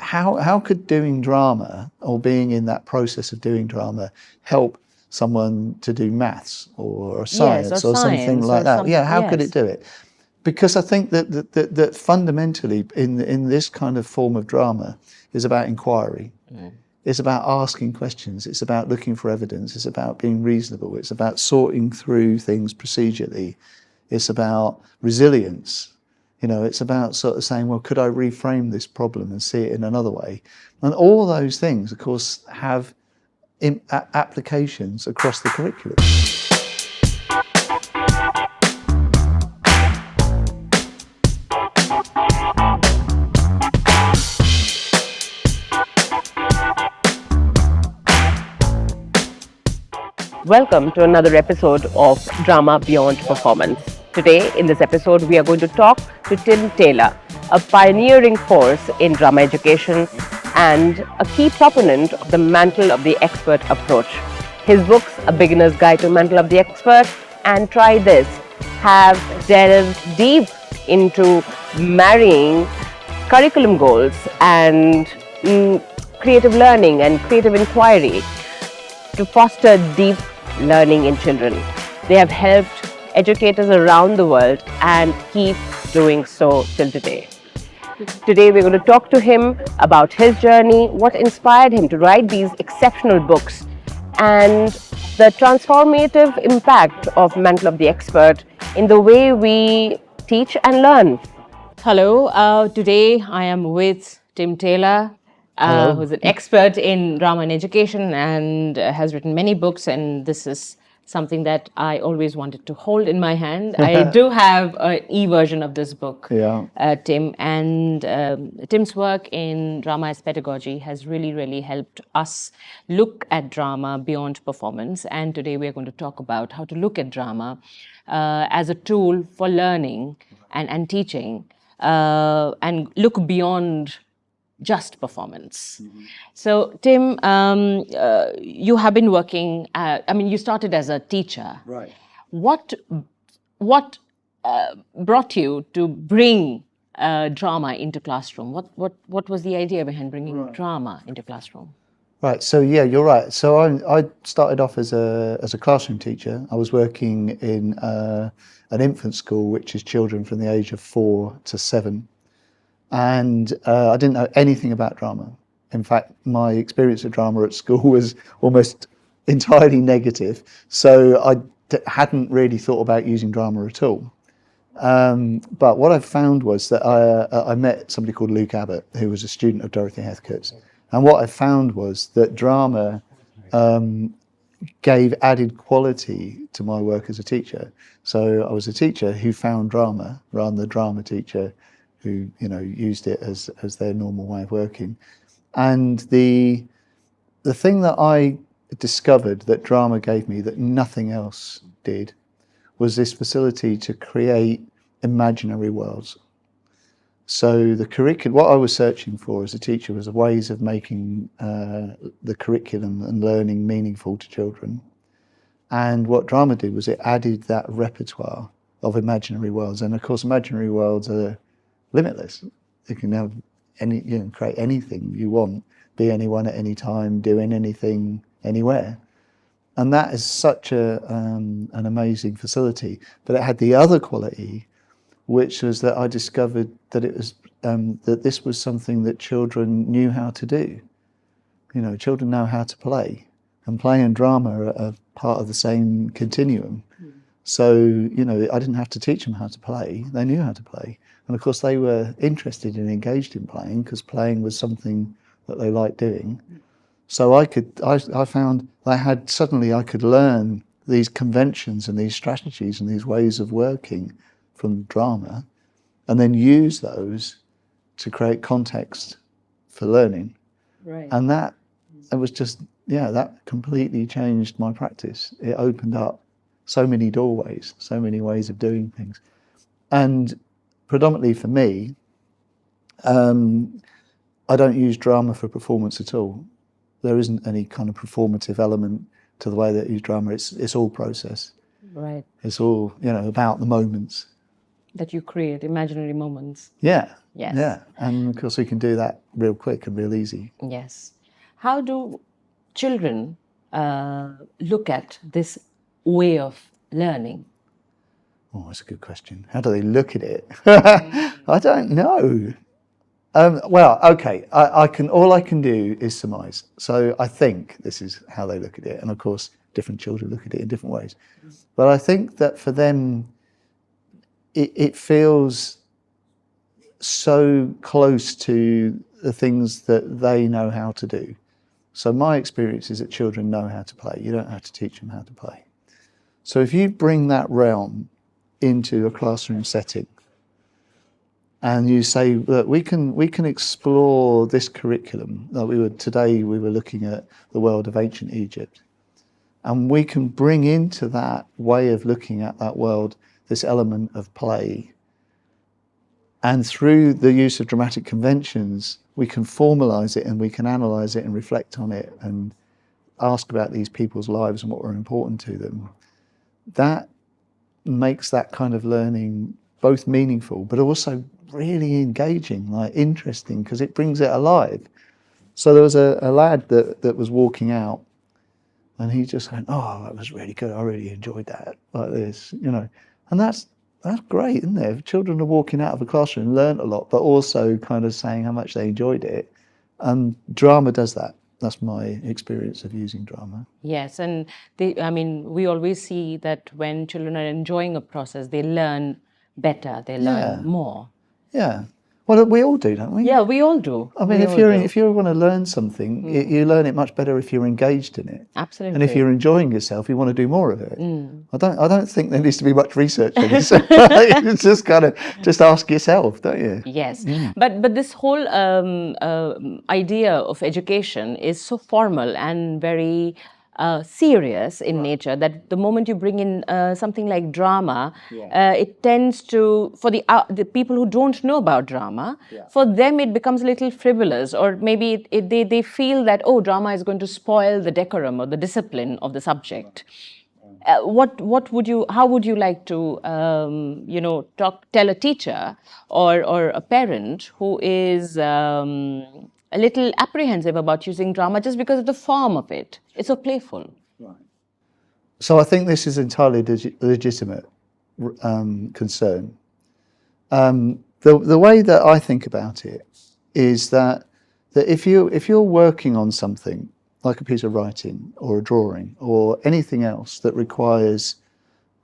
how could doing drama or being in that process of doing drama help someone to do maths or science or something like that? Yeah, how could it do it? Because I think that fundamentally in this kind of form of drama is about inquiry. It's about asking questions. It's about looking for evidence. It's about being reasonable. It's about sorting through things procedurally. It's about resilience. It's about sort of saying, well, could I reframe this problem and see it in another way? And all those things, of course, have applications across the curriculum. Welcome to another episode of Drama Beyond Performance. Today, in this episode, we are going to talk to Tim Taylor, a pioneering force in drama education and a key proponent of the Mantle of the Expert approach. His books, A Beginner's Guide to Mantle of the Expert and Try This, have delved deep into marrying curriculum goals and creative learning and creative inquiry to foster deep learning in children. They have helped educators around the world and keep doing so till today. Today we're going to talk to him about his journey, what inspired him to write these exceptional books, and the transformative impact of Mantle of the Expert in the way we teach and learn. Hello, today I am with Tim Taylor, who's an expert in drama and education and has written many books, and this is something that I always wanted to hold in my hand. I do have an e-version of this book, Tim, and Tim's work in drama as pedagogy has really helped us look at drama beyond performance, and today we're going to talk about how to look at drama as a tool for learning and teaching, and look beyond just performance. So, Tim, you have been working. You started as a teacher. Right. What brought you to bring drama into classroom? What was the idea behind bringing drama into classroom? Right. So yeah, you're right. So I started off as a classroom teacher. I was working in an infant school, which is children from the age of 4 to 7. And I didn't know anything about drama. In fact, my experience of drama at school was almost entirely negative. So I hadn't really thought about using drama at all. But what I found was that I met somebody called Luke Abbott, who was a student of Dorothy Heathcote's. And what I found was that drama gave added quality to my work as a teacher. So I was a teacher who found drama rather than the drama teacher who used it as their normal way of working. And the thing that I discovered that drama gave me that nothing else did was this facility to create imaginary worlds. So the curriculum, what I was searching for as a teacher was ways of making the curriculum and learning meaningful to children. And what drama did was it added that repertoire of imaginary worlds. And of course, imaginary worlds are limitless. You can have create anything you want, be anyone at any time, doing anything, anywhere. And that is such an amazing facility. But it had the other quality, which was that I discovered that it was that this was something that children knew how to do. Children know how to play, and play and drama are part of the same continuum. So, I didn't have to teach them how to play. They knew how to play. And of course, they were interested and engaged in playing because playing was something that they liked doing. So I found I could learn these conventions and these strategies and these ways of working from drama and then use those to create context for learning. Right. And that completely changed my practice. It opened up so many doorways, so many ways of doing things. And predominantly for me, I don't use drama for performance at all. There isn't any kind of performative element to the way that I use drama. It's all process. Right. It's all, about the moments. That you create, imaginary moments. Yeah. Yes. Yeah, and of course we can do that real quick and real easy. Yes. How do children look at this way of learning? Oh, that's a good question. How do they look at it? I don't know. Well, okay. All I can do is surmise. So I think this is how they look at it, and of course, different children look at it in different ways. But I think that for them, it feels so close to the things that they know how to do. So my experience is that children know how to play. You don't have to teach them how to play. So if you bring that realm into a classroom setting, and you say, look, we can explore this curriculum. Today we were looking at the world of ancient Egypt, and we can bring into that way of looking at that world this element of play. And through the use of dramatic conventions, we can formalize it and we can analyze it and reflect on it and ask about these people's lives and what were important to them. That makes that kind of learning both meaningful, but also really engaging, like interesting, because it brings it alive. So there was a lad that was walking out, and he just went, "Oh, that was really good. I really enjoyed that." Like this, and that's great, isn't it? If children are walking out of a classroom, learn a lot, but also kind of saying how much they enjoyed it. And drama does that. That's my experience of using drama. Yes, and we always see that when children are enjoying a process, they learn better, they learn more. Yeah. Well, we all do, don't we? Yeah, we all do. I mean, if you want to learn something, you learn it much better if you're engaged in it. Absolutely. And if you're enjoying yourself, you want to do more of it. I don't think there needs to be much research on this. It's just kind of just ask yourself, don't you? Yes, but this whole idea of education is so formal and very serious in nature that the moment you bring in something like drama, it tends to, for the people who don't know about drama, for them it becomes a little frivolous, or maybe they feel that, oh, drama is going to spoil the decorum or the discipline of the subject. How would you like to tell a teacher or a parent who is a little apprehensive about using drama just because of the form of it? It's so playful. Right. So I think this is entirely legitimate concern. The way that I think about it is that if you're working on something like a piece of writing or a drawing or anything else that requires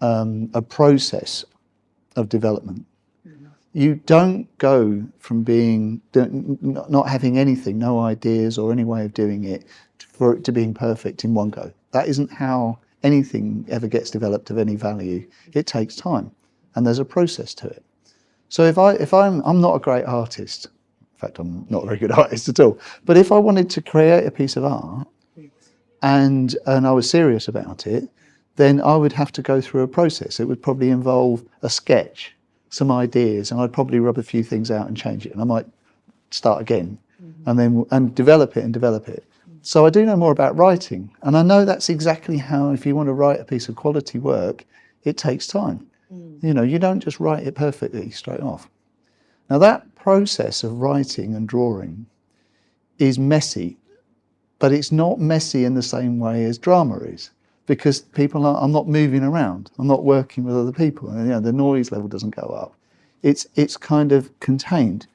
a process of development, you don't go from not having anything, no ideas or any way of doing it, for it to being perfect in one go. That isn't how anything ever gets developed of any value. It takes time, and there's a process to it. So if I'm not a great artist, in fact I'm not a very good artist at all, but if I wanted to create a piece of art and I was serious about it, then I would have to go through a process. It would probably involve a sketch, some ideas, and I'd probably rub a few things out and change it, and I might start again and develop it. So I do know more about writing, and I know that's exactly how, if you want to write a piece of quality work, it takes time. You don't just write it perfectly straight off. Now that process of writing and drawing is messy, but it's not messy in the same way as drama is, because I'm not moving around, I'm not working with other people, and the noise level doesn't go up. It's kind of contained.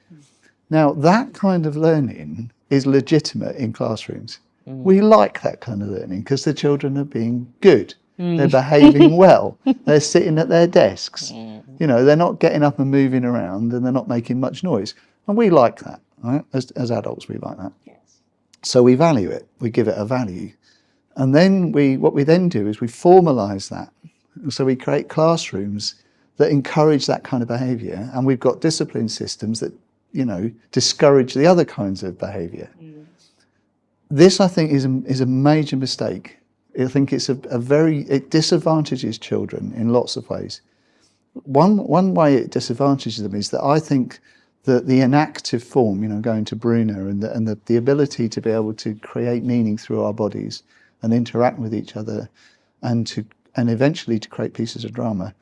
Now that kind of learning is legitimate in classrooms. We like that kind of learning because the children are being good. They're behaving well. They're sitting at their desks. They're not getting up and moving around, and they're not making much noise. And we like that, right? As adults, we like that. Yes. So we value it. We give it a value. And then what we then do is we formalize that. So we create classrooms that encourage that kind of behavior, and we've got discipline systems that, discourage the other kinds of behavior. This, I think, is a major mistake. I think it disadvantages children in lots of ways. One way it disadvantages them is that I think that the inactive form, going to Bruno, and the ability to be able to create meaning through our bodies and interact with each other, and eventually to create pieces of drama,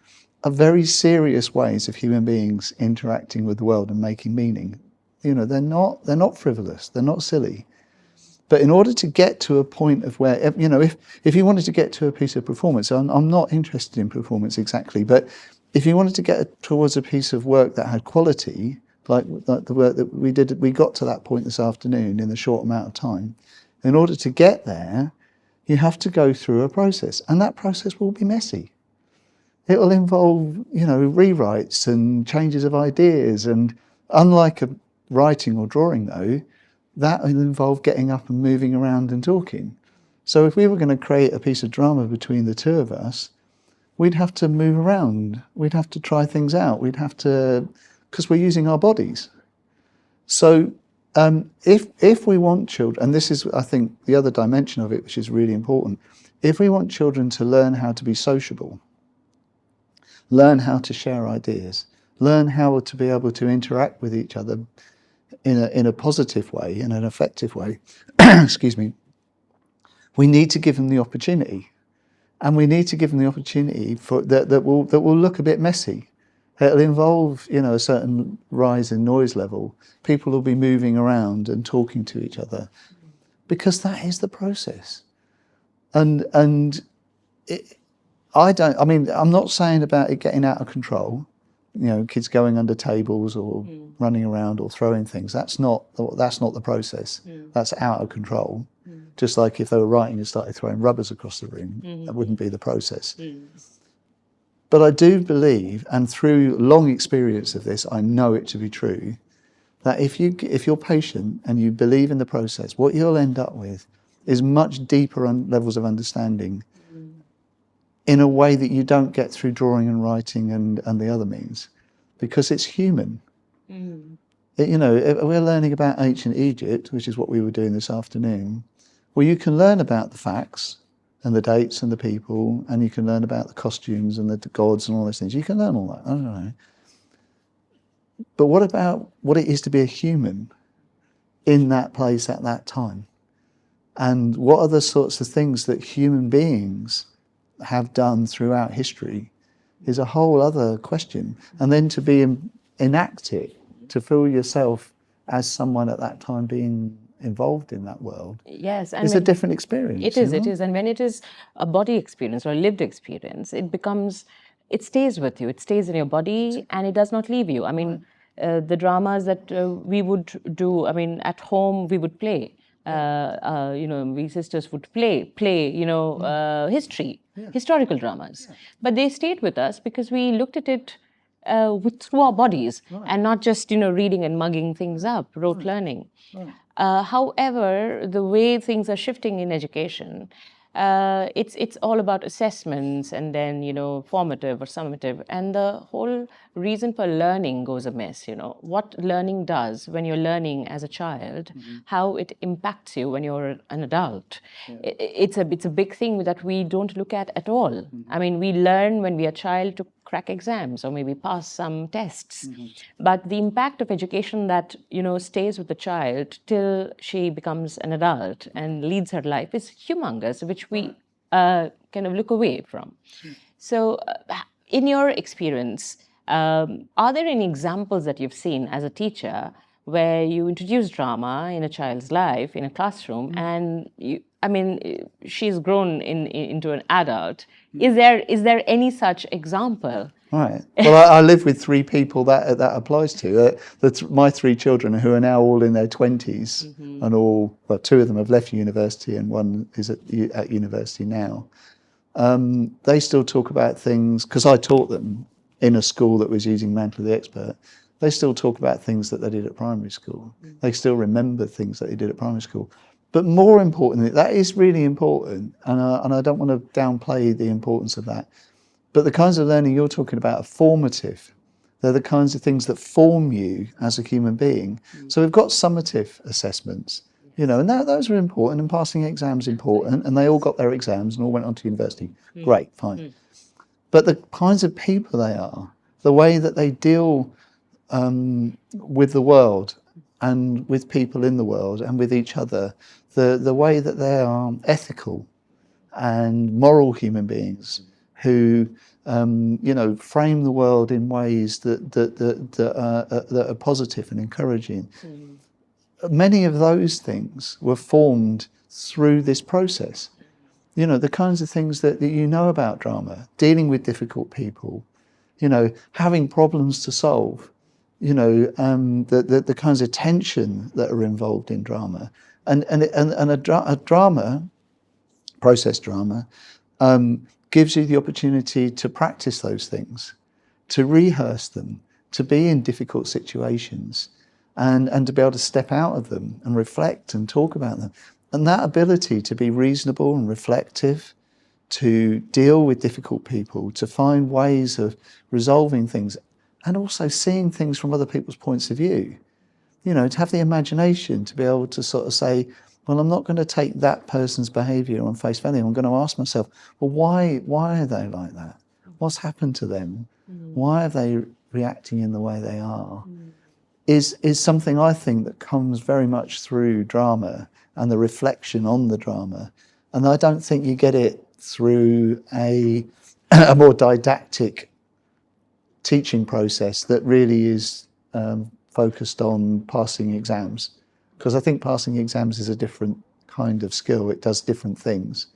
are very serious ways of human beings interacting with the world and making meaning. You know, they're not frivolous, they're not silly. But in order to get to a point of where, you know, if you wanted to get to a piece of performance, I'm not interested in performance exactly, but if you wanted to get towards a piece of work that had quality, like the work that we got to that point this afternoon in a short amount of time. In order to get there, you have to go through a process, and that process will be messy. It'll involve, you know, rewrites and changes of ideas, and unlike a writing or drawing though, that will involve getting up and moving around and talking. So if we were going to create a piece of drama between the two of us, we'd have to move around, we'd have to try things out, we'd have to, because we're using our bodies. So if we want children, and this is, I think, the other dimension of it, which is really important, if we want children to learn how to be sociable, learn how to share ideas, learn how to be able to interact with each other in a positive way, in an effective way, excuse me, we need to give them the opportunity. And we need to give them the opportunity for that will look a bit messy. It'll involve, you know, a certain rise in noise level. People will be moving around and talking to each other, because that is the process. And I'm not saying about it getting out of control. You know, kids going under tables or running around or throwing things. That's not the process. That's out of control. Just like if they were writing and started throwing rubbers across the room, that wouldn't be the process. But I do believe, and through long experience of this, I know it to be true, that if you're patient and you believe in the process, what you'll end up with is much deeper levels of understanding in a way that you don't get through drawing and writing and the other means, because it's human. You know, we're learning about ancient Egypt, which is what we were doing this afternoon. Well, you can learn about the facts and the dates and the people, and you can learn about the costumes and the gods and all those things. You can learn all that, I don't know. But what about what it is to be a human in that place at that time? And what are the sorts of things that human beings have done throughout history is a whole other question. And then to enact it, to feel yourself as someone at that time being involved in that world, yes, and it's a different experience. It is. And when it is a body experience or a lived experience, it stays with you, it stays in your body, and it does not leave you. I mean, the dramas that we would do, I mean, at home we would play. You know, we sisters would play, historical dramas. But they stayed with us because we looked at it through our bodies, and not just, you know, reading and mugging things up, rote learning. However, the way things are shifting in education, it's all about assessments and then, you know, formative or summative, and the whole reason for learning goes amiss. You know, what learning does when you're learning as a child, how it impacts you when you're an adult. It's a big thing that we don't look at all. I mean, we learn when we are a child to crack exams or maybe pass some tests, but the impact of education that, you know, stays with the child till she becomes an adult and leads her life is humongous, which we kind of look away from. So in your experience, are there any examples that you've seen as a teacher where you introduce drama in a child's life in a classroom, and she's grown into an adult? Is there any such example? Right. Well, I live with three people that applies to. My three children, who are now all in their 20s, and two of them have left university and one is at university now. They still talk about things, because I taught them in a school that was using Mantle the Expert. They still talk about things that they did at primary school. They still remember things that they did at primary school. But more importantly, that is really important, and I don't want to downplay the importance of that. But the kinds of learning you're talking about are formative. They're the kinds of things that form you as a human being. So we've got summative assessments, you know, and those are important, and passing exams important, and they all got their exams and all went on to university. Great, fine. But the kinds of people they are, the way that they deal with the world and with people in the world and with each other, the way that they are ethical and moral human beings, who frame the world in ways that are positive and encouraging. Many of those things were formed through this process. The kinds of things that you know about drama, dealing with difficult people, having problems to solve, the kinds of tension that are involved in drama, and a drama, process drama, gives you the opportunity to practice those things, to rehearse them, to be in difficult situations, and to be able to step out of them and reflect and talk about them. And that ability to be reasonable and reflective, to deal with difficult people, to find ways of resolving things, and also seeing things from other people's points of view. To have the imagination to be able to sort of say, well, I'm not going to take that person's behaviour on face value. I'm going to ask myself, well, why are they like that? What's happened to them? Why are they reacting in the way they are? Is something I think that comes very much through drama and the reflection on the drama. And I don't think you get it through a more didactic teaching process that really is focused on passing exams. Because I think passing exams is a different kind of skill. It does different things.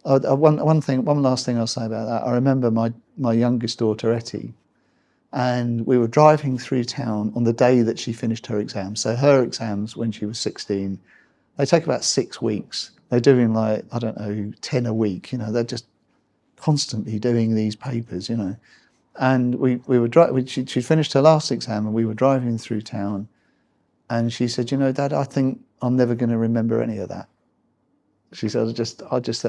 One last thing I'll say about that. I remember my youngest daughter, Etty, and we were driving through town on the day that she finished her exams. So her exams when she was 16, they take about 6 weeks. They're doing 10 a week. They're just constantly doing these papers. And she finished her last exam, and we were driving through town, and she said, Dad, I think I'm never going to remember any of that. She said, I just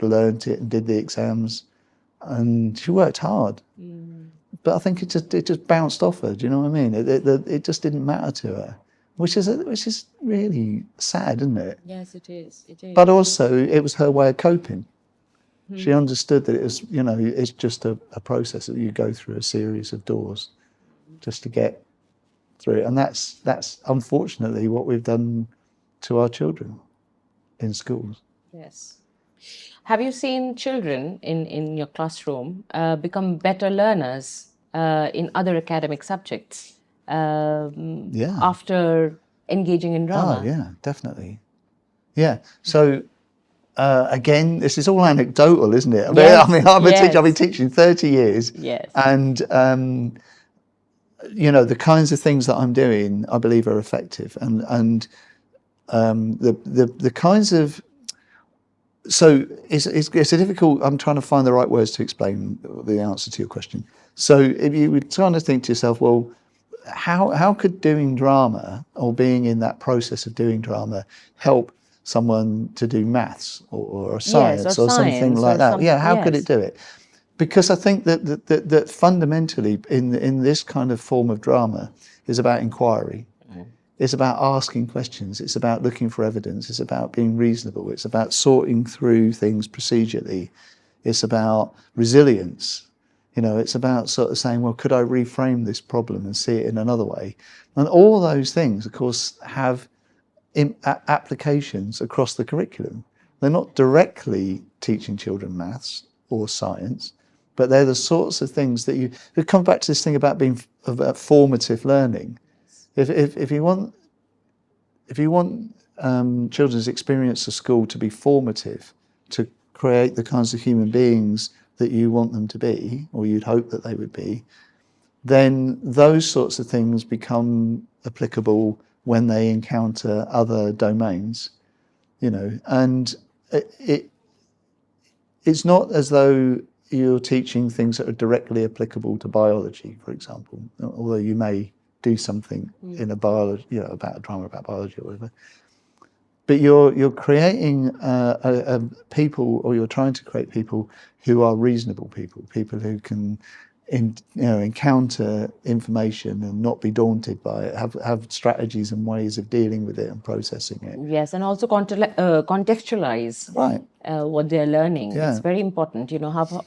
learned it and did the exams, and she worked hard. But I think it just bounced off her. Do you know what I mean? It just didn't matter to her, which is really sad, isn't it? Yes, it is. It is. But also, it was her way of coping. She understood that it was, it's just a process that you go through a series of doors just to get through it. And that's unfortunately what we've done to our children in schools. Yes. Have you seen children in your classroom become better learners in other academic subjects after engaging in drama? Oh, yeah, definitely. Yeah. So, again, this is all anecdotal, isn't it? Yes. I'm a teacher. I've been teaching 30 years. Yes. And, the kinds of things that I'm doing, I believe are effective. And the kinds of... So it's a difficult... I'm trying to find the right words to explain the answer to your question. So if you were trying to think to yourself, well, how could doing drama or being in that process of doing drama help someone to do maths or science or something like that? How could it do it? Because I think that fundamentally in this kind of form of drama is about inquiry. It's about asking questions. It's about looking for evidence. It's about being reasonable. It's about sorting through things procedurally. It's about resilience. It's about sort of saying, well, could I reframe this problem and see it in another way? And all those things, of course, have applications across the curriculum. They're not directly teaching children maths or science, but they're the sorts of things that it comes back to this thing about being about formative learning. If you want children's experience of school to be formative, to create the kinds of human beings that you want them to be, or you'd hope that they would be, then those sorts of things become applicable when they encounter other domains, and it's not as though you're teaching things that are directly applicable to biology, for example, although you may do something in a biology, about a drama about biology or whatever. But you're creating people, or you're trying to create people who are reasonable people who can encounter information and not be daunted by it, have strategies and ways of dealing with it and processing it. Yes, and also contextualize what they're learning. Yeah. It's very important.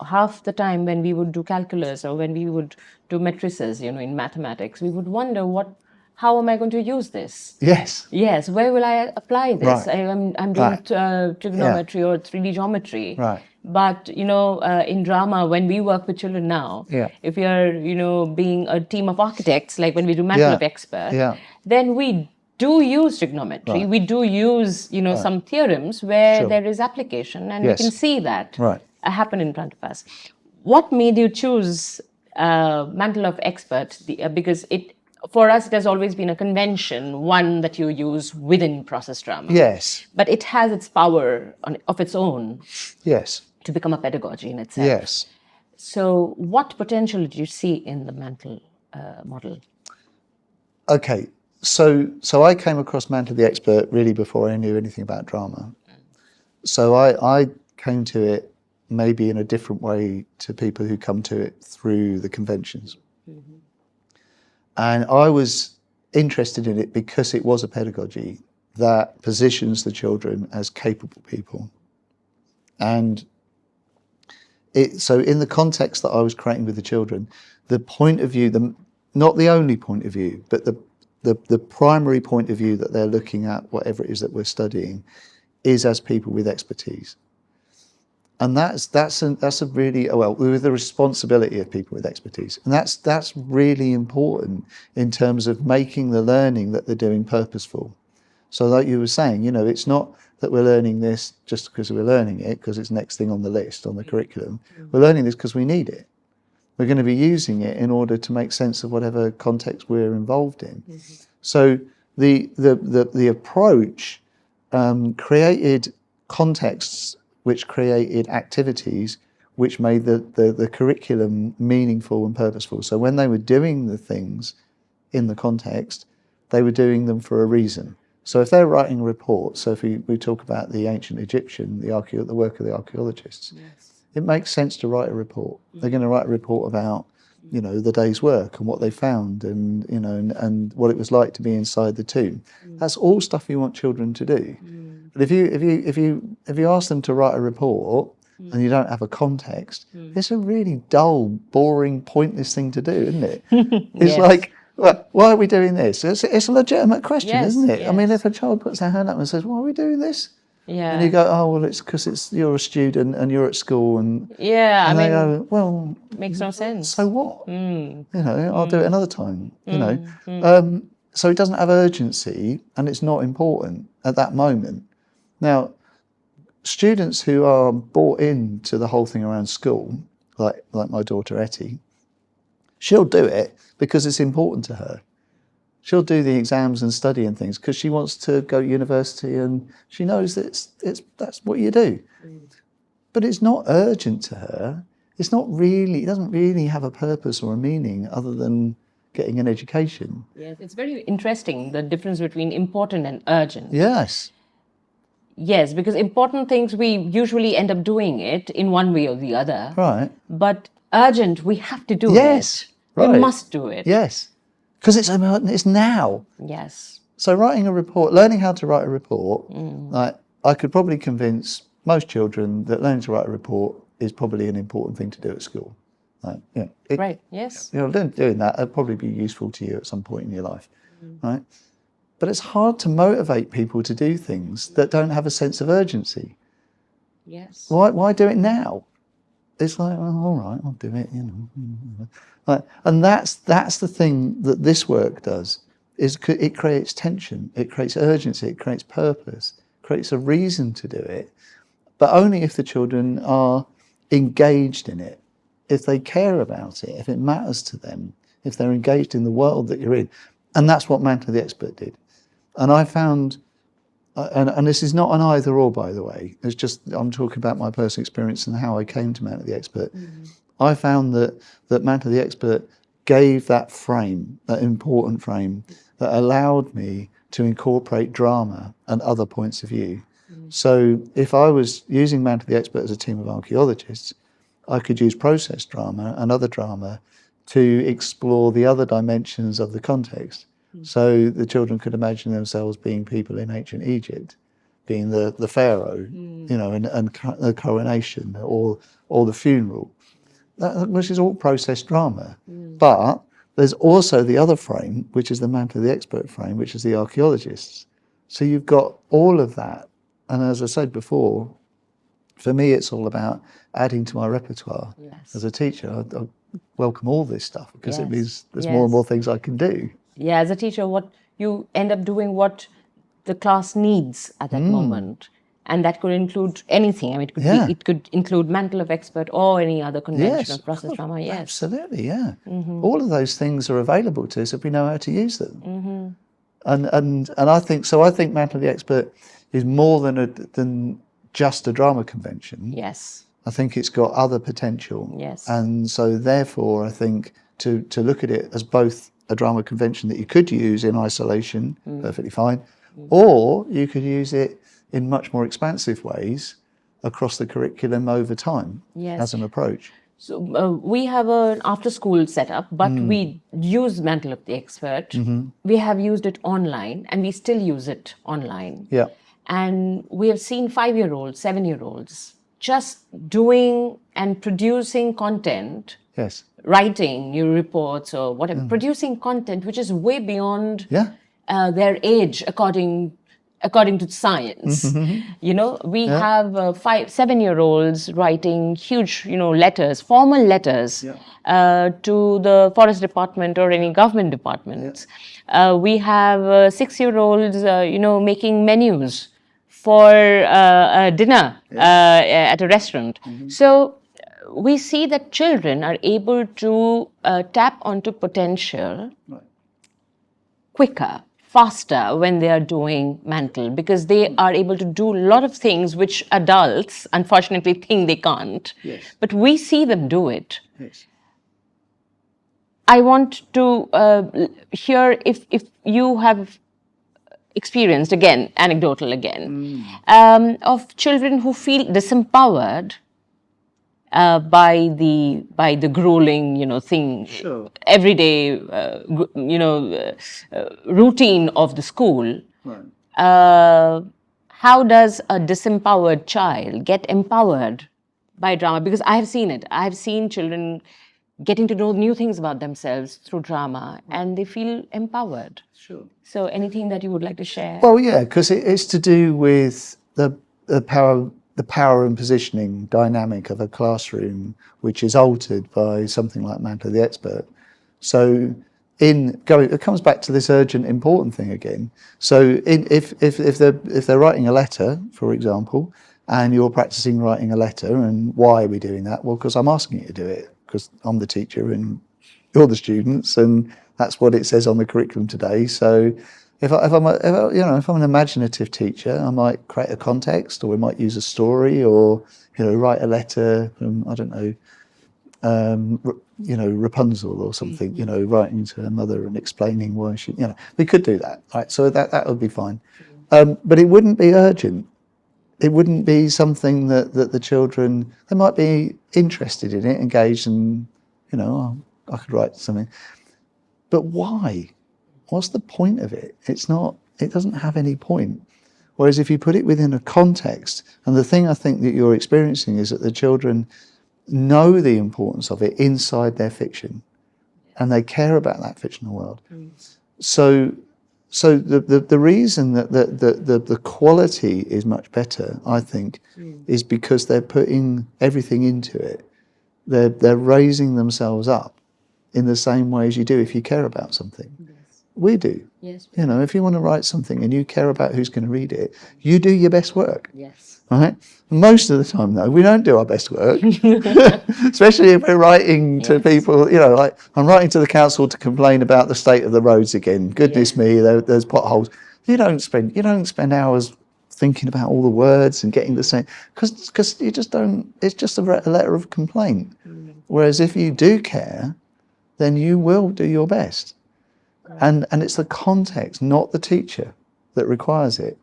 Half the time when we would do calculus or when we would do matrices, in mathematics, we would wonder how am I going to use this? Yes. Yes, where will I apply this? Right. I'm doing trigonometry or 3D geometry. Right. But, in drama, when we work with children now, Yeah. if you're, being a team of architects, like when we do Mantle Yeah. of Expert, Yeah. then we do use trigonometry. Right. We do use, some theorems where Sure. there is application, and Yes. we can see that Right. happen in front of us. What made you choose Mantle of Expert? Because for us, it has always been a convention, one that you use within process drama. Yes. But it has its power of its own Yes. to become a pedagogy in itself. Yes. So, what potential did you see in the Mantle model? Okay. So I came across Mantle the Expert really before I knew anything about drama. So I came to it maybe in a different way to people who come to it through the conventions. And I was interested in it because it was a pedagogy that positions the children as capable people. And so in the context that I was creating with the children, the point of view, not the only point of view, but the primary point of view that they're looking at, whatever it is that we're studying, is as people with expertise. And that's a really, well, with the responsibility of people with expertise. And that's really important in terms of making the learning that they're doing purposeful. So like you were saying, it's not that we're learning this just because we're learning it, because it's next thing on the list, on the curriculum. We're learning this because we need it. We're going to be using it in order to make sense of whatever context we're involved in. So the approach created contexts which created activities which made the curriculum meaningful and purposeful. So when they were doing the things in the context, they were doing them for a reason. So if they're writing reports, so if we talk about the ancient Egyptian, the work of the archaeologists, it makes sense to write a report. They're going to write a report about, the day's work and what they found and, and what it was like to be inside the tomb. That's all stuff you want children to do. But if you ask them to write a report and you don't have a context, it's a really dull, boring, pointless thing to do, isn't it? It's like, well, why are we doing this? It's a legitimate question, isn't it? I mean, if a child puts their hand up and says, "Why are we doing this?" And you go, "Oh, well, it's because you're a student and you're at school," and they go, "Well, makes no sense. So what? I'll do it another time." So it doesn't have urgency, and it's not important at that moment. Now, students who are bought into the whole thing around school, like my daughter Etty, she'll do it because it's important to her. She'll do the exams and study and things because she wants to go to university and she knows that that's what you do. But it's not urgent to her. It doesn't really have a purpose or a meaning other than getting an education. Yes, it's very interesting, the difference between important and urgent. Yes. Yes, because important things, we usually end up doing it in one way or the other. Right. But urgent, we have to do it. Yes. Right. We must do it. Yes. Because it's now. Yes. So learning how to write a report, like I could probably convince most children that learning to write a report is probably an important thing to do at school. Like, right. Yes. Doing that would probably be useful to you at some point in your life, right? But it's hard to motivate people to do things that don't have a sense of urgency. Yes. Why do it now? It's like, well, all right, I'll do it, and that's the thing that this work does. Is it creates tension, it creates urgency, it creates purpose, creates a reason to do it, but only if the children are engaged in it, if they care about it, if it matters to them, if they're engaged in the world that you're in. And that's what Mantle the Expert did. And I found, and this is not an either or, by the way, it's just, I'm talking about my personal experience and how I came to Mantle the Expert. I found that Mantle the Expert gave that frame, that important frame, that allowed me to incorporate drama and other points of view. So if I was using Mantle the Expert as a team of archaeologists, I could use process drama and other drama to explore the other dimensions of the context. So the children could imagine themselves being people in ancient Egypt, being the pharaoh, and the coronation or the funeral, which is all process drama. But there's also the other frame, which is the Mantle the Expert frame, which is the archaeologists. So you've got all of that. And as I said before, for me, it's all about adding to my repertoire. Yes. As a teacher, I welcome all this stuff because it Yes. means there's more and more things I can do. Yeah, as a teacher, what you end up doing what the class needs at that moment. And that could include anything. I mean, it could include Mantle of Expert or any other convention of process drama. Yes, absolutely, yeah. All of those things are available to us if we know how to use them. And I think so. I think Mantle of the Expert is more than just a drama convention. Yes, I think it's got other potential. Yes. And so therefore, I think to look at it as both a drama convention that you could use in isolation, perfectly fine, or you could use it in much more expansive ways across the curriculum over time as an approach. So we have an after-school setup, but we use Mantle of the Expert. We have used it online, and we still use it online. Yeah. And we have seen 5-year-olds, 7-year-olds just doing and producing content, Yes. writing new reports or whatever, producing content which is way beyond their age according to science. You know, we have 7-year-olds writing huge, letters, formal letters to the forest department or any government departments. We have 6-year-olds, making menus for dinner at a restaurant. So we see that children are able to tap onto potential quicker, faster when they are doing Mantle, because they are able to do a lot of things which adults unfortunately think they can't. Yes. But we see them do it. Yes. I want to hear if you have experienced, again, anecdotal again, of children who feel disempowered by the grueling, thing, everyday, routine of the school. Right. How does a disempowered child get empowered by drama? Because I have seen it. I have seen children getting to know new things about themselves through drama, and they feel empowered. Sure. So, anything that you would like to share? Well, yeah, because it's to do with the power and positioning dynamic of a classroom, which is altered by something like Mantle of the Expert. So it comes back to this urgent, important thing again. So if they're writing a letter, for example, and you're practicing writing a letter, and why are we doing that? Well, because I'm asking you to do it, because I'm the teacher and you're the students, and that's what it says on the curriculum today. So if I'm an imaginative teacher, I might create a context, or we might use a story, or write a letter from, I don't know, Rapunzel or something, writing to her mother and explaining why she, we could do that, right? So that would be fine, but it wouldn't be urgent. It wouldn't be something that the children, they might be interested in it, engaged, and I could write something, but why? What's the point of it? It doesn't have any point. Whereas if you put it within a context, and the thing I think that you're experiencing is that the children know the importance of it inside their fiction, and they care about that fictional world. So the reason that the quality is much better, I think, is because they're putting everything into it. They're raising themselves up in the same way as you do if you care about something. We do. Yes. If you want to write something and you care about who's going to read it, you do your best work. Yes. Right? Most of the time, though, we don't do our best work, especially if we're writing to people, like I'm writing to the council to complain about the state of the roads again. Goodness me, there's potholes. You don't spend hours thinking about all the words and getting the same, because you just don't, it's just a letter of complaint. Whereas if you do care, then you will do your best. And it's the context, not the teacher, that requires it.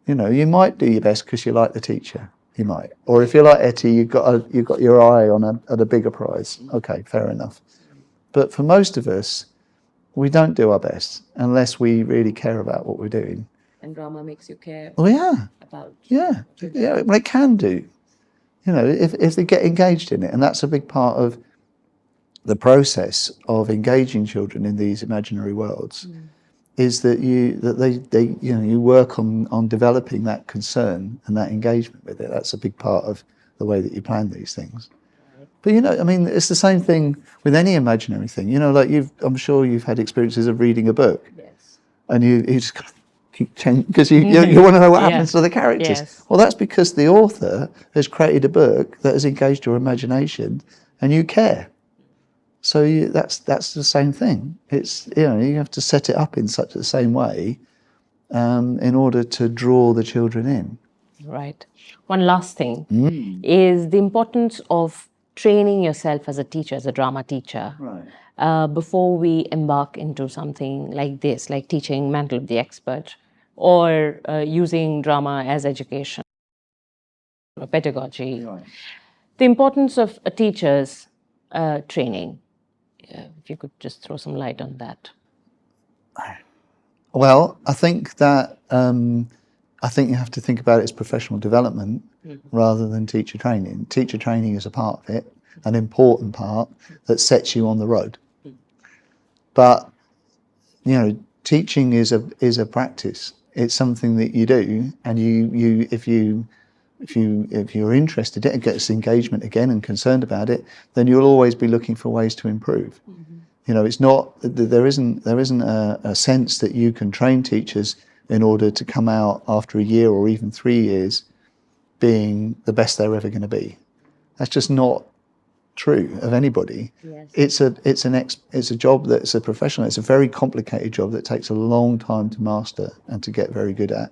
You might do your best because you like the teacher. You might, or if you like Etty, you've got your eye on a bigger prize. Okay, fair enough. But for most of us, we don't do our best unless we really care about what we're doing. And drama makes you care. Oh yeah. About. Yeah. Well, it can do. If they get engaged in it, and that's a big part of the process of engaging children in these imaginary worlds, is that you work on developing that concern and that engagement with it. That's a big part of the way that you plan these things. But I mean, it's the same thing with any imaginary thing. Like I'm sure you've had experiences of reading a book, and you just keep changing because you want to know what happens to the characters. Yes. Well, that's because the author has created a book that has engaged your imagination, and you care. So that's the same thing. It's you have to set it up in such the same way in order to draw the children in. Right. One last thing is the importance of training yourself as a teacher, as a drama teacher, before we embark into something like this, like teaching Mantle the Expert, or using drama as education or pedagogy. Right. The importance of a teacher's training. If you could just throw some light on that. Well, I think that you have to think about it as professional development rather than teacher training. Teacher training is a part of it, an important part that sets you on the road. But teaching is a practice. It's something that you do, and if you're interested in it, gets engagement again and concerned about it, then you'll always be looking for ways to improve. It's not, there isn't a sense that you can train teachers in order to come out after a year or even 3 years being the best they're ever going to be. That's just not true of anybody. Yes. It's a job that's a professional. It's a very complicated job that takes a long time to master and to get very good at,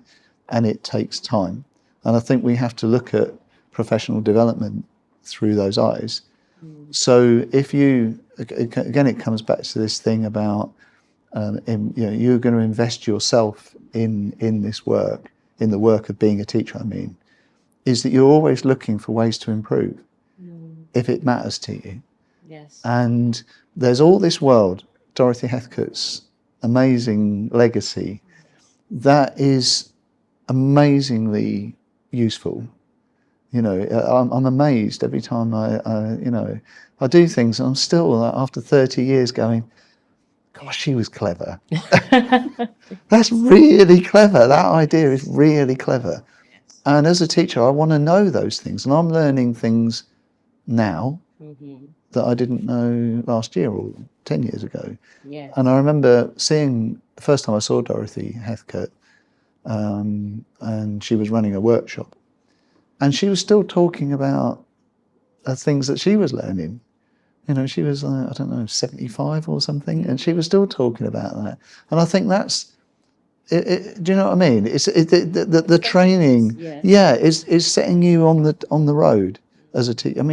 and it takes time. And I think we have to look at professional development through those eyes. So if again, it comes back to this thing about you're going to invest yourself in this work, in the work of being a teacher, is that you're always looking for ways to improve if it matters to you. Yes. And there's all this world, Dorothy Heathcote's amazing legacy, that is amazingly useful. I'm amazed every time I do things, and I'm still, after 30 years, going, gosh, she was clever. That's really clever. That idea is really clever. And as a teacher, I want to know those things, and I'm learning things now that I didn't know last year or 10 years ago. Yes. And I remember seeing, the first time I saw Dorothy Heathcote, and she was running a workshop, and she was still talking about things that she was learning. She was, 75 or something, and she was still talking about that. And I think that's, do you know what I mean? It's the training, is setting you on the road as a teacher.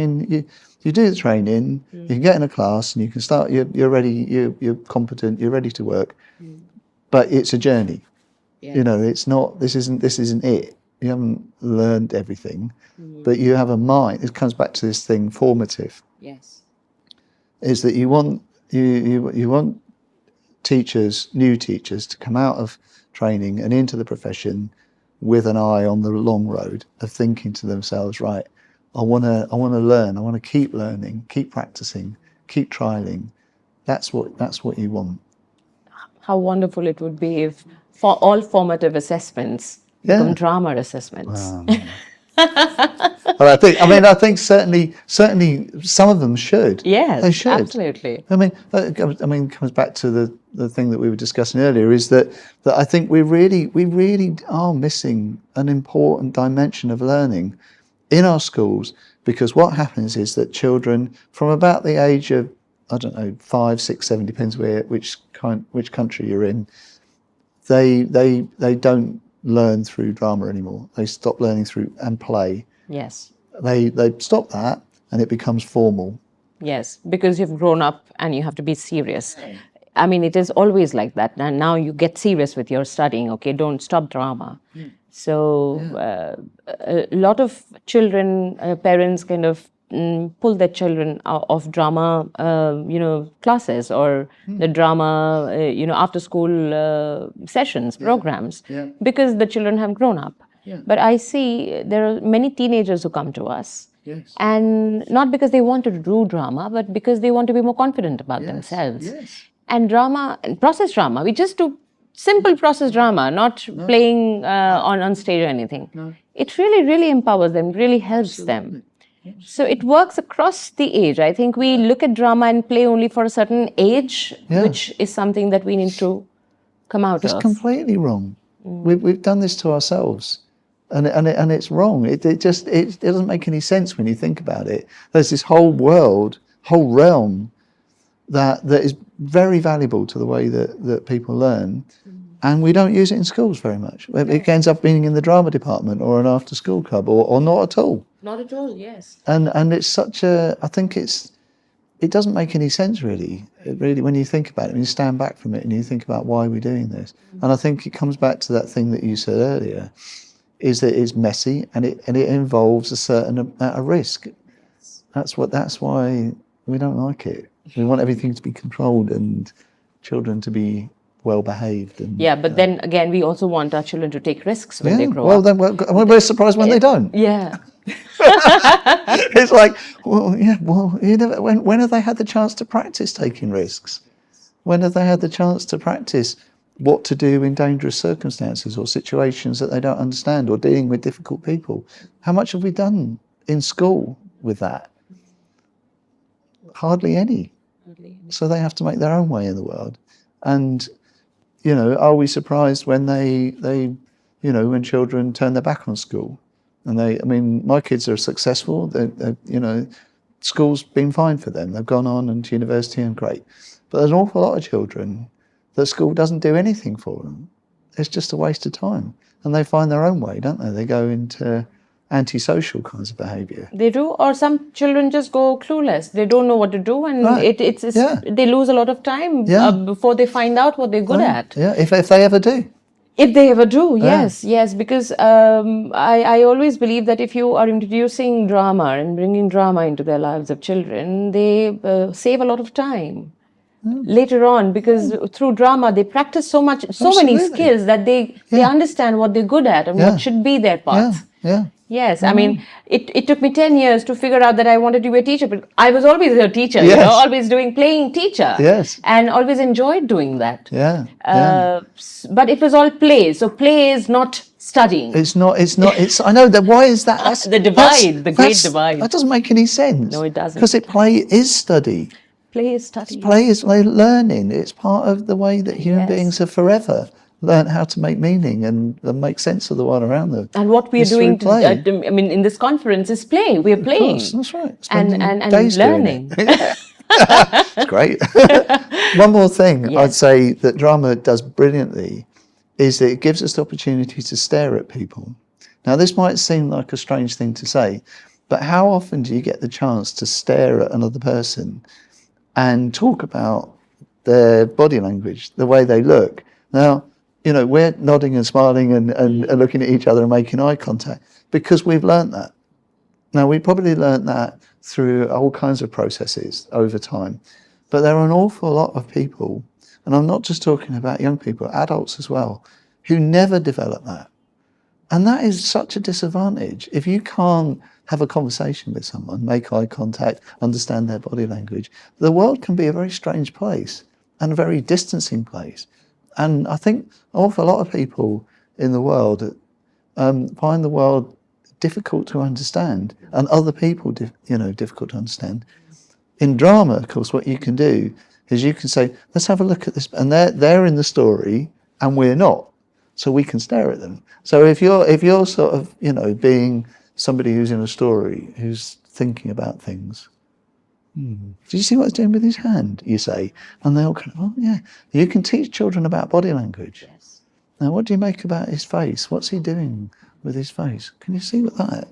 You do the training, you can get in a class, and you can start. You're ready. You're competent. You're ready to work. But it's a journey. Yes. It's not. This isn't it. You haven't learned everything, but you have a mind. It comes back to this thing, formative. Yes. Is that you want teachers, new teachers, to come out of training and into the profession with an eye on the long road of thinking to themselves, right, I want to learn, I want to keep learning, keep practicing, keep trialing. That's what you want. How wonderful it would be if for all formative assessments become drama assessments. Well, I think certainly some of them should. Yes, they should. Absolutely. It comes back to the thing that we were discussing earlier, is that I think we really are missing an important dimension of learning in our schools, because what happens is that children from about the age of 5, 6, 7, depends which country you're in, they don't learn through drama anymore. They stop learning through and play. Yes. They stop that, and it becomes formal. Yes, because you've grown up and you have to be serious. It is always like that. And now you get serious with your studying. Okay, don't stop drama. So a lot of children, parents kind of pull their children out of drama, classes, or the drama, after school sessions, programs, because the children have grown up. Yeah. But I see there are many teenagers who come to us, and not because they want to do drama, but because they want to be more confident about themselves. Yes. And drama, and process drama, we just do simple process drama, not playing on stage or anything. It really, really empowers them, really helps them. So it works across the age. I think we look at drama and play only for a certain age, which is something that we need to come out It's of. completely wrong. We've done this to ourselves, and it's wrong. It doesn't make any sense when you think about it. There's this whole world, whole realm that is very valuable to the way that people learn, and we don't use it in schools very much. It ends up being in the drama department or an after-school club, or not at all. Not at all, yes. And it's such a. I think it doesn't make any sense really. Really, when you think about it, when you stand back from it and you think about why we're doing this, and I think it comes back to that thing that you said earlier, is that it's messy and it involves a certain amount of risk. That's why we don't like it. We want everything to be controlled and children to be well behaved. And Yeah, but then again, we also want our children to take risks when they grow well, up. then we're surprised when they don't. Yeah. It's like, you never. When have they had the chance to practice taking risks? When have they had the chance to practice what to do in dangerous circumstances or situations that they don't understand, or dealing with difficult people? How much have we done in school with that? Hardly any. So they have to make their own way in the world. And, are we surprised when when children turn their back on school? And my kids are successful. School's been fine for them. They've gone on into university and great. But there's an awful lot of children that school doesn't do anything for them. It's just a waste of time. And they find their own way, don't they? They go into antisocial kinds of behaviour. They do, or some children just go clueless. They don't know what to do, and they lose a lot of time before they find out what they're good at. Yeah, if they ever do. If they ever do, yes, because I always believe that if you are introducing drama and bringing drama into their lives of children, they save a lot of time later on, because through drama they practice so many skills that they understand what they're good at and what should be their path. Yes, it took me 10 years to figure out that I wanted to be a teacher, but I was always a teacher, always playing teacher. Yes. And always enjoyed doing that. But it was all play. So play is not studying. It's not, I know that. Why is that? That's the divide, the great divide. That doesn't make any sense. No, it doesn't. Because play is study. Play is study. Play is learning. It's part of the way that human beings have forever learn how to make meaning and make sense of the world around them. And what we are doing in this conference is play. We are playing. Of course, that's right. And learning. It's great. One more thing I'd say that drama does brilliantly is that it gives us the opportunity to stare at people. Now, this might seem like a strange thing to say, but how often do you get the chance to stare at another person and talk about their body language, the way they look? Now, we're nodding and smiling and looking at each other and making eye contact because we've learnt that. Now, we probably learnt that through all kinds of processes over time. But there are an awful lot of people, and I'm not just talking about young people, adults as well, who never develop that. And that is such a disadvantage. If you can't have a conversation with someone, make eye contact, understand their body language, the world can be a very strange place and a very distancing place. And I think an awful lot of people in the world find the world difficult to understand, and other people, difficult to understand. In drama, of course, what you can do is you can say, let's have a look at this, and they're in the story, and we're not, so we can stare at them. So if you're sort of, being somebody who's in a story, who's thinking about things, do you see what he's doing with his hand, you say? And they all kind of, oh, yeah. You can teach children about body language. Yes. Now, what do you make about his face? What's he doing with his face? Can you see what that?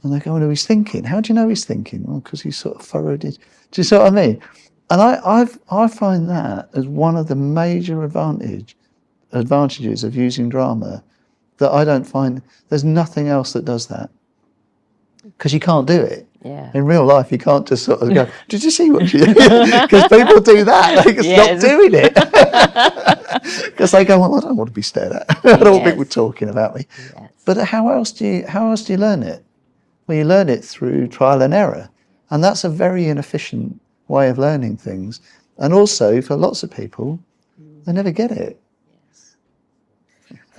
And they go, oh, no, he's thinking. How do you know he's thinking? Well, because he sort of furrowed it. Do you see what I mean? And I find that as one of the major advantages of using drama, that I don't find, there's nothing else that does that. Because you can't do it. Yeah. In real life, you can't just sort of go, did you see what she did? Because people do that. They can stop doing it. Because they go, well, I don't want to be stared at. I don't want people talking about me. Yes. But how else do you learn it? Well, you learn it through trial and error. And that's a very inefficient way of learning things. And also, for lots of people, they never get it.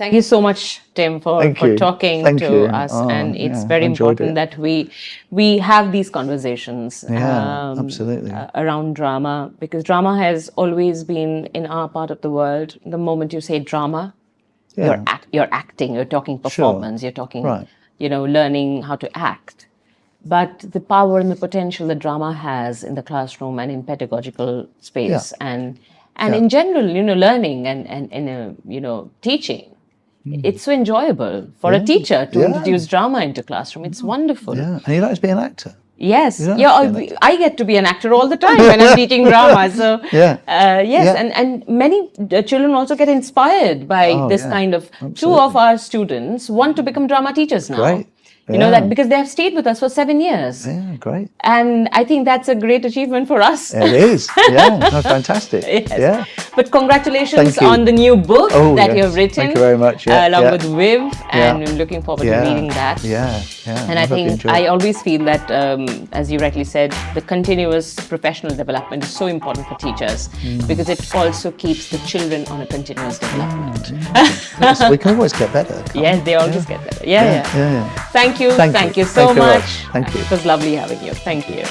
Thank you so much, Tim, for Thank you. talking Thank to you. us. Oh, And it's yeah, very I enjoyed important it. that we have these conversations Yeah, absolutely. around drama, because drama has always been in our part of the world. The moment you say drama, Yeah. you're acting, you're talking performance, you're talking, Right. learning how to act. But the power and the potential that drama has in the classroom and in pedagogical space and in general, learning and teaching, it's so enjoyable for a teacher to introduce drama into classroom. It's wonderful. Yeah, and you like to be an actor. Yes, You don't yeah, have to be an I get to be an actor all the time when I'm teaching drama. So Yeah. yes, Yeah. and many children also get inspired by Oh, this yeah. kind of. Two Absolutely. of our students want to become drama teachers now. Great. You know Yeah. that because they have stayed with us for 7 years. Yeah, great. And I think that's a great achievement for us. It is. Yeah, no, fantastic. Yes. Yeah. But congratulations Thank you. on the new book Oh, that yes. you have written. Thank you very much. Yeah, along yeah. with Viv, and Yeah. I'm looking forward Yeah. to reading that. Yeah, yeah. And I hope you think enjoy I it. always feel that, as you rightly said, the continuous professional development is so important for teachers because it also keeps the children on a continuous development. Yes, we can always get better. can't Yes, we? they always get better. Yeah, yeah. Yeah, yeah. Thank you. Thank Thank you. you so Thank you a lot. much. Thank you. It was lovely having you. Thank you.